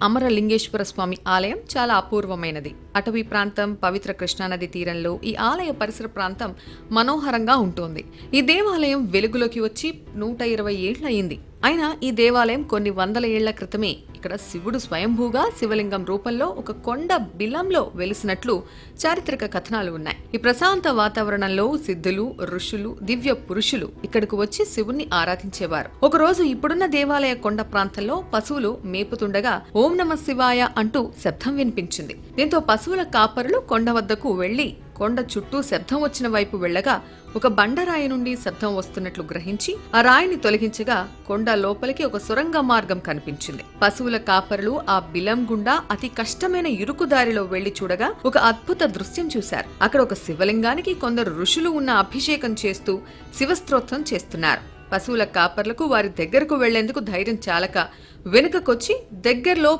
అమరలింగేశ్వర స్వామి ఆలయం చాలా అపూర్వమైనది. అటవీ ప్రాంతం, పవిత్ర కృష్ణానది తీరంలో ఈ ఆలయ పరిసర ప్రాంతం మనోహరంగా ఉంటుంది. ఈ దేవాలయం వెలుగులోకి వచ్చి 120 ఏళ్లయింది. అయినా ఈ దేవాలయం కొన్ని వందల ఏళ్ల క్రితమే ఇక్కడ శివుడు స్వయంభూగా శివలింగం రూపంలో ఒక కొండ బిలంలో వెలిసినట్లు చారిత్రక కథనాలు ఉన్నాయి. ఈ ప్రశాంత వాతావరణంలో సిద్ధులు, ఋషులు, దివ్య పురుషులు ఇక్కడకు వచ్చి శివుణ్ణి ఆరాధించేవారు. ఒకరోజు ఇప్పుడున్న దేవాలయ కొండ ప్రాంతంలో పశువులు మేపుతుండగా ఓం నమ శివాయ అంటూ శబ్దం వినిపించింది. దీంతో పశువుల కాపరులు కొండ వద్దకు వెళ్లి కొండ చుట్టూ శబ్దం వచ్చిన వైపు వెళ్లగా ఒక బండరాయి నుండి శబ్దం వస్తున్నట్లు గ్రహించి ఆ రాయిని తొలగించగా కొండ లోపలికి ఒక సొరంగ మార్గం కనిపించింది. పశువుల కాపరులు ఆ బిలం గుండా అతి కష్టమైన ఇరుకు దారిలో వెళ్లి చూడగా ఒక అద్భుత దృశ్యం చూశారు. అక్కడ ఒక శివలింగానికి కొందరు ఋషులు ఉన్న అభిషేకం చేస్తూ శివస్తోత్రం చేస్తున్నారు. పశువుల కాపర్లకు వారి దగ్గరకు వెళ్లేందుకు ధైర్యం చాలక వెనుకకొచ్చి దగ్గరలో